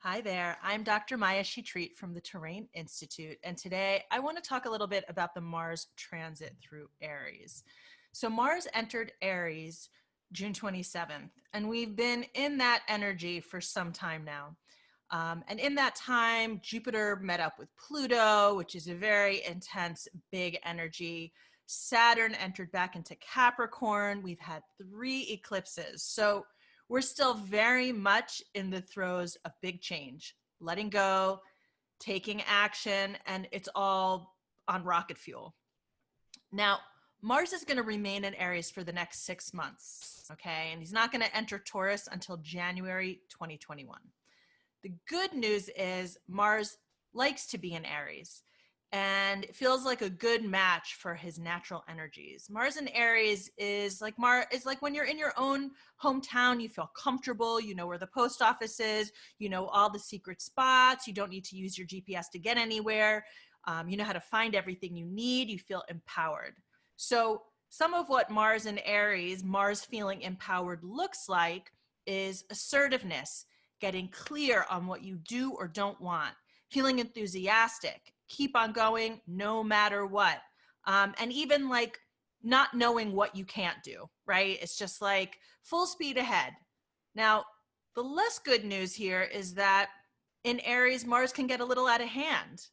Hi there, I'm Dr. Maya Shetreat from the Terrain Institute, and today I want to talk a little bit about the Mars transit through Aries. So Mars entered Aries June 27th, and we've been in that energy for some time now. And in that time, Jupiter met up with Pluto, which is a very intense, big energy. Saturn entered back into Capricorn. We've had 3 eclipses. So we're still very much in the throes of big change, letting go, taking action, and it's all on rocket fuel. Now, Mars is going to remain in Aries for the next 6 months, okay? And he's not going to enter Taurus until January 2021. The good news is Mars likes to be in Aries and it feels like a good match for his natural energies. Mars in Aries is like when you're in your own hometown, you feel comfortable, you know where the post office is, you know all the secret spots, you don't need to use your GPS to get anywhere, you know how to find everything you need, you feel empowered. So some of what Mars in Aries, Mars feeling empowered looks like is assertiveness, getting clear on what you do or don't want, feeling enthusiastic, keep on going no matter what. And even like not knowing what you can't do, right? It's just like full speed ahead. Now, the less good news here is that in Aries, Mars can get a little out of hand.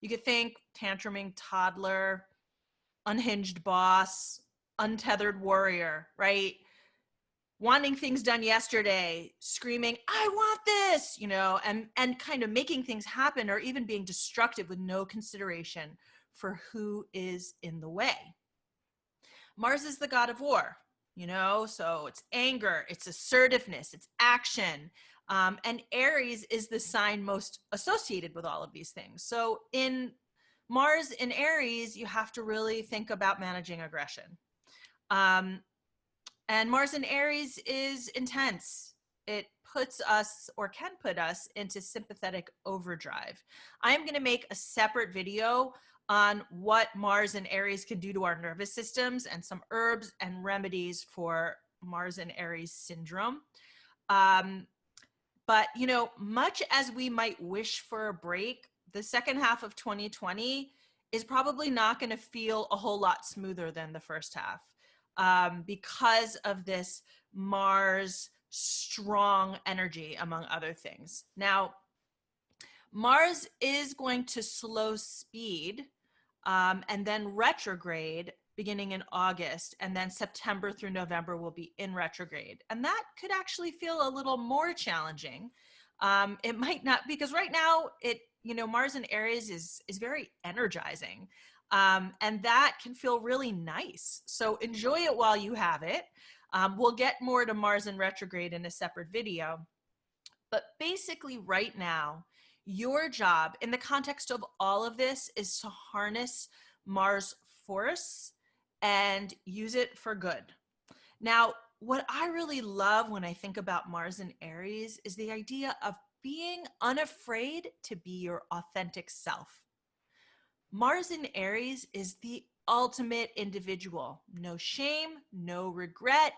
You could think tantruming toddler, unhinged boss, untethered warrior, right? Wanting things done yesterday, screaming, I want this, you know, and kind of making things happen or even being destructive with no consideration for who is in the way. Mars is the god of war, you know, so it's anger, it's assertiveness, it's action. And Aries is the sign most associated with all of these things. So in Mars in Aries, you have to really think about managing aggression. And Mars in Aries is intense. It puts us or can put us into sympathetic overdrive. I am going to make a separate video on what Mars and Aries can do to our nervous systems and some herbs and remedies for Mars and Aries syndrome. But, you know, much as we might wish for a break, the second half of 2020 is probably not going to feel a whole lot smoother than the first half. Because of this Mars strong energy, among other things. Now, Mars is going to slow speed and then retrograde beginning in August, and then September through November will be in retrograde. And that could actually feel a little more challenging. It might not, because right now Mars in Aries is very energizing. And that can feel really nice. So enjoy it while you have it. We'll get more to Mars in retrograde in a separate video. But basically right now, your job in the context of all of this is to harness Mars force and use it for good. Now, what I really love when I think about Mars in Aries is the idea of being unafraid to be your authentic self. Mars in Aries is the ultimate individual. No shame, no regret.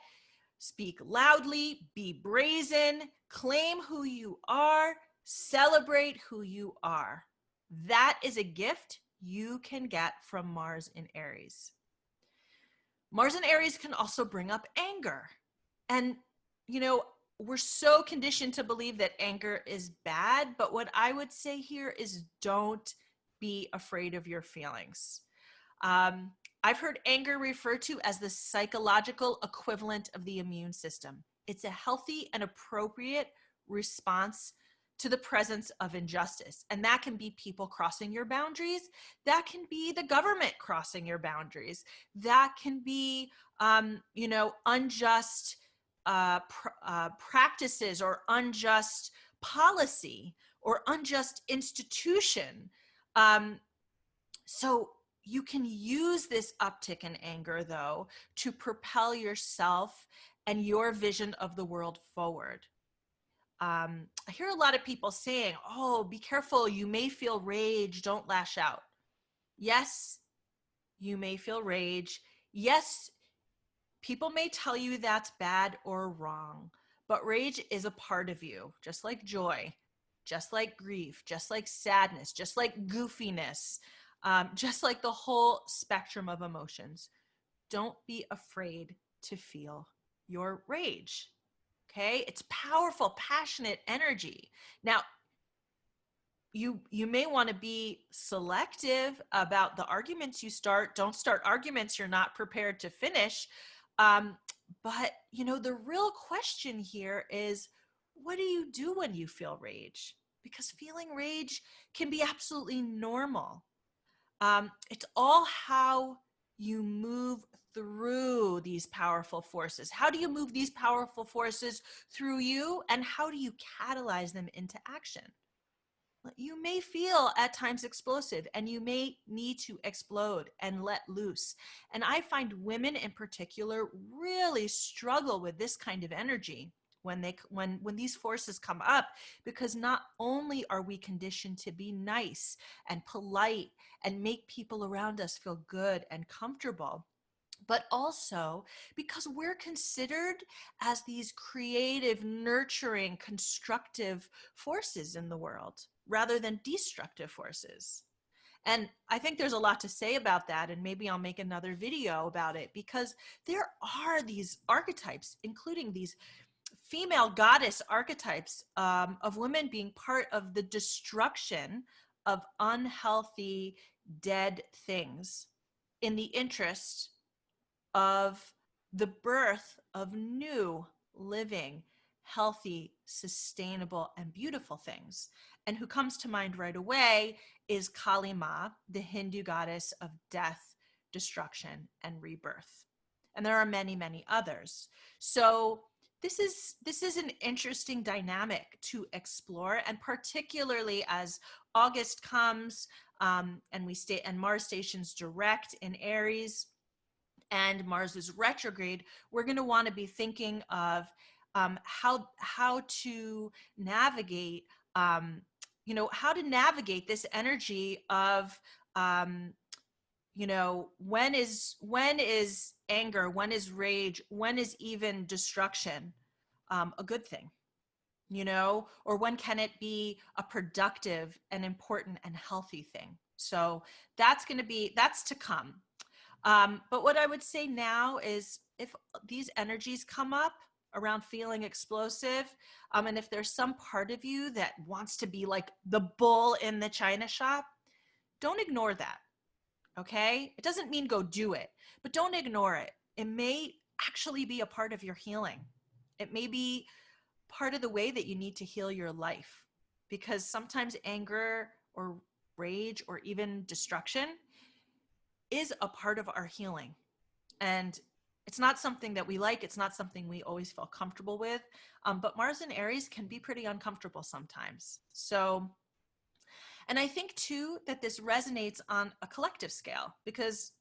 Speak loudly, be brazen, claim who you are, celebrate who you are. That is a gift you can get from Mars in Aries. Mars in Aries can also bring up anger. And, you know, we're so conditioned to believe that anger is bad, but what I would say here is don't be afraid of your feelings. I've heard anger referred to as the psychological equivalent of the immune system. It's a healthy and appropriate response to the presence of injustice. And that can be people crossing your boundaries. That can be the government crossing your boundaries. That can be, unjust practices or unjust policy or unjust institution. So you can use this uptick in anger, though, to propel yourself and your vision of the world forward. I hear a lot of people saying, oh, be careful, you may feel rage, don't lash out. Yes, you may feel rage. Yes, people may tell you that's bad or wrong, but rage is a part of you, just like joy. just like grief, just like sadness, just like goofiness, just like the whole spectrum of emotions. Don't be afraid to feel your rage. Okay? It's powerful, passionate energy. Now, you may want to be selective about the arguments you start. Don't start arguments you're not prepared to finish. Um, but the real question here is, what do you do when you feel rage? Because feeling rage can be absolutely normal. It's all how you move through these powerful forces. How do you move these powerful forces through you, and how do you catalyze them into action? You may feel at times explosive, and you may need to explode and let loose. And I find women in particular really struggle with this kind of energy when these forces come up, because not only are we conditioned to be nice and polite and make people around us feel good and comfortable, but also because we're considered as these creative, nurturing, constructive forces in the world rather than destructive forces. And I think there's a lot to say about that, and maybe I'll make another video about it, because there are these archetypes, including these female goddess archetypes, of women being part of the destruction of unhealthy, dead things in the interest of the birth of new, living, healthy, sustainable, and beautiful things. And who comes to mind right away is Kali Ma, the Hindu goddess of death, destruction, and rebirth. And there are many, many others. So this is an interesting dynamic to explore, and particularly as August comes, and Mars stations direct in Aries, and Mars is retrograde, we're going to want to be thinking of how to navigate, how to navigate this energy of, when is anger, when is rage, when is even destruction a good thing, or when can it be a productive and important and healthy thing? So that's to come. But what I would say now is, if these energies come up around feeling explosive, and if there's some part of you that wants to be like the bull in the china shop, don't ignore that. Okay? It doesn't mean go do it, but don't ignore it. It may actually be a part of your healing. It may be part of the way that you need to heal your life, because sometimes anger or rage or even destruction is a part of our healing. And it's not something that we like. It's not something we always feel comfortable with. But Mars and Aries can be pretty uncomfortable sometimes. So, and I think too that this resonates on a collective scale, because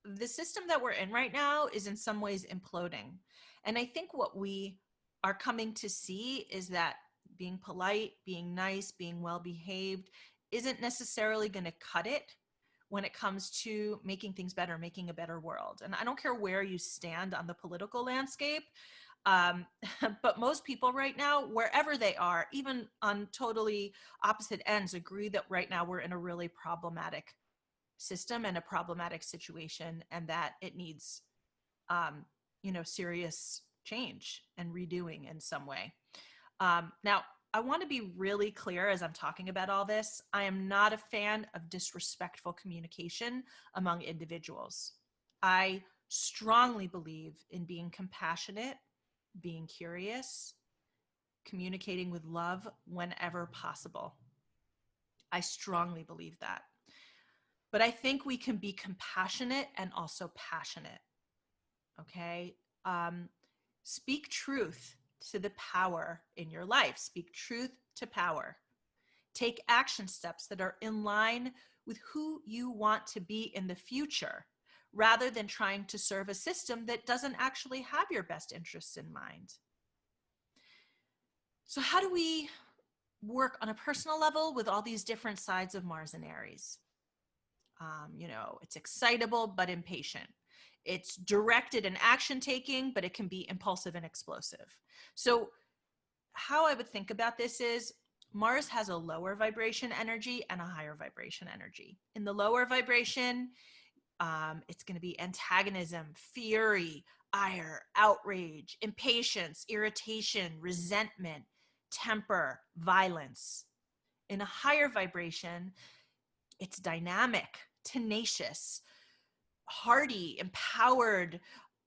the system that we're in right now is in some ways imploding. And I think what we are coming to see is that being polite, being nice, being well behaved isn't necessarily going to cut it when it comes to making things better, making a better world. And I don't care where you stand on the political landscape, um, but most people right now, wherever they are, even on totally opposite ends, agree that right now we're in a really problematic system and a problematic situation, and that it needs, serious change and redoing in some way. Now, I want to be really clear as I'm talking about all this. I am not a fan of disrespectful communication among individuals. I strongly believe in being compassionate, being curious, communicating with love whenever possible. I strongly believe that. But I think we can be compassionate and also passionate. Okay? Speak truth to the power in your life. Speak truth to power. Take action steps that are in line with who you want to be in the future, rather than trying to serve a system that doesn't actually have your best interests in mind. So how do we work on a personal level with all these different sides of Mars and Aries? It's excitable but impatient. It's directed and action taking, but it can be impulsive and explosive. So how I would think about this is, Mars has a lower vibration energy and a higher vibration energy. In the lower vibration, it's going to be antagonism, fury, ire, outrage, impatience, irritation, resentment, temper, violence. In a higher vibration, it's dynamic, tenacious, hardy, empowered,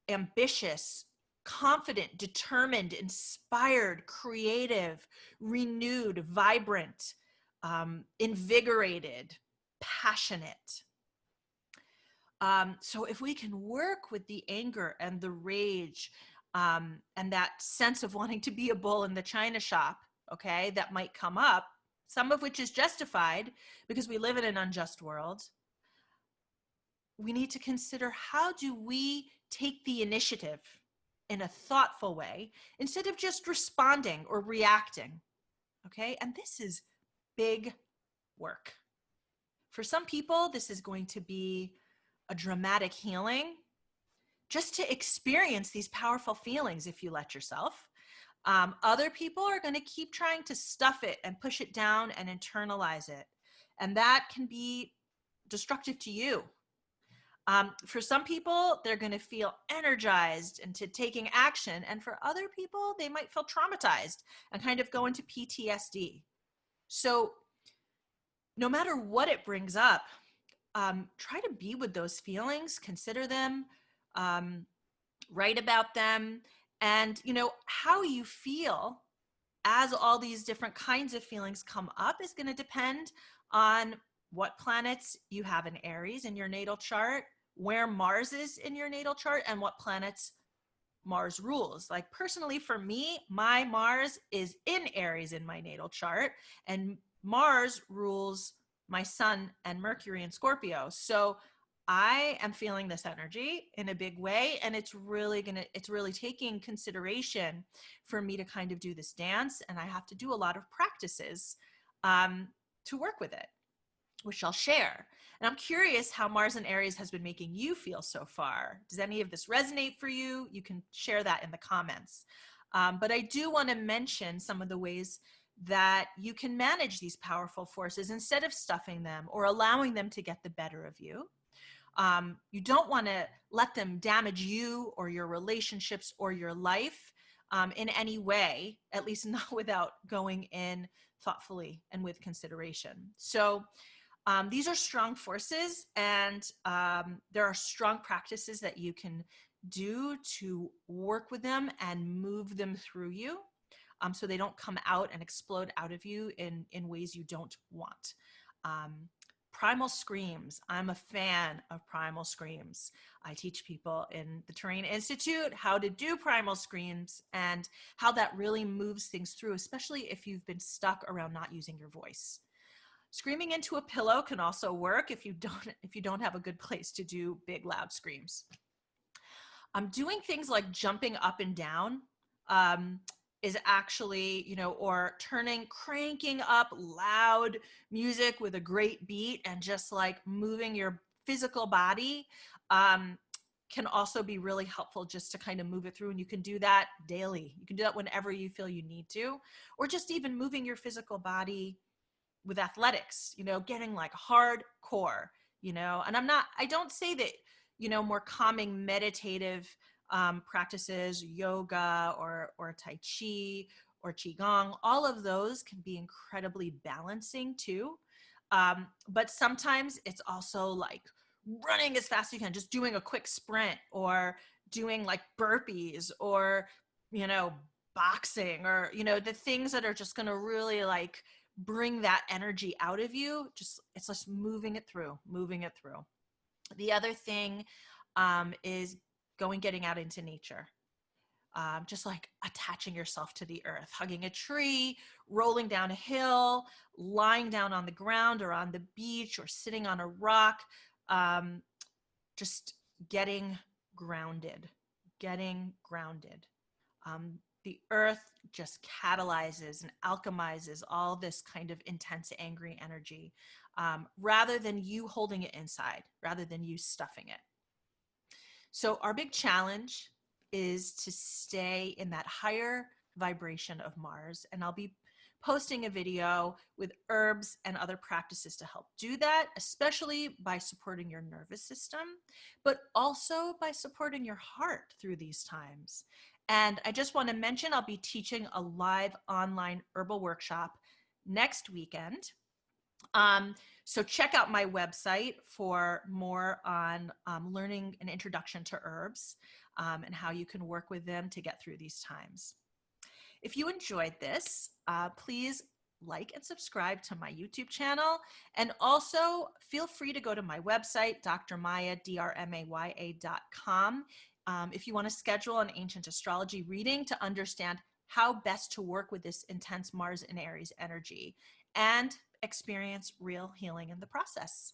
ambitious, confident, determined, inspired, creative, renewed, vibrant, invigorated, passionate. So if we can work with the anger and the rage and that sense of wanting to be a bull in the china shop, okay, that might come up, some of which is justified because we live in an unjust world, we need to consider, how do we take the initiative in a thoughtful way instead of just responding or reacting, okay? And this is big work. For some people, this is going to be a dramatic healing just to experience these powerful feelings if you let yourself. Other people are going to keep trying to stuff it and push it down and internalize it. And that can be destructive to you. For some people, they're going to feel energized into taking action. And for other people, they might feel traumatized and kind of go into PTSD. So no matter what it brings up, try to be with those feelings, consider them, write about them, and how you feel as all these different kinds of feelings come up is going to depend on what planets you have in Aries in your natal chart, where Mars is in your natal chart, and what planets Mars rules. Like personally for me, my Mars is in Aries in my natal chart, and Mars rules my Sun and Mercury in Scorpio. So I am feeling this energy in a big way, and it's really taking consideration for me to kind of do this dance, and I have to do a lot of practices to work with it, which I'll share. And I'm curious how Mars in Aries has been making you feel so far. Does any of this resonate for you? You can share that in the comments. But I do want to mention some of the ways that you can manage these powerful forces instead of stuffing them or allowing them to get the better of you. You don't want to let them damage you or your relationships or your life in any way, at least not without going in thoughtfully and with consideration. So these are strong forces, and there are strong practices that you can do to work with them and move them through you so they don't come out and explode out of you in ways you don't want. Primal screams. I'm a fan of primal screams. I teach people in the Terrain Institute how to do primal screams and how that really moves things through, especially if you've been stuck around not using your voice. Screaming into a pillow can also work if you don't have a good place to do big loud screams. Doing things like jumping up and down is actually, or cranking up loud music with a great beat and just like moving your physical body can also be really helpful just to kind of move it through. And you can do that daily. You can do that whenever you feel you need to, or just even moving your physical body with athletics, getting like hardcore, and I don't say that, more calming meditative practices, yoga or Tai Chi or Qigong, all of those can be incredibly balancing too. But sometimes it's also like running as fast as you can, just doing a quick sprint or doing like burpees or, boxing or, the things that are just going to really like bring that energy out of you. It's just moving it through. The other thing is getting out into nature. Just like attaching yourself to the earth, hugging a tree, rolling down a hill, lying down on the ground or on the beach or sitting on a rock, just getting grounded. The earth just catalyzes and alchemizes all this kind of intense, angry energy rather than you holding it inside, rather than you stuffing it. So our big challenge is to stay in that higher vibration of Mars. And I'll be posting a video with herbs and other practices to help do that, especially by supporting your nervous system, but also by supporting your heart through these times. And I just want to mention I'll be teaching a live online herbal workshop next weekend. So check out my website for more on learning an introduction to herbs and how you can work with them to get through these times. If you enjoyed this, please like and subscribe to my YouTube channel. And also feel free to go to my website, drmaya.com, if you want to schedule an ancient astrology reading to understand how best to work with this intense Mars and Aries energy and experience real healing in the process.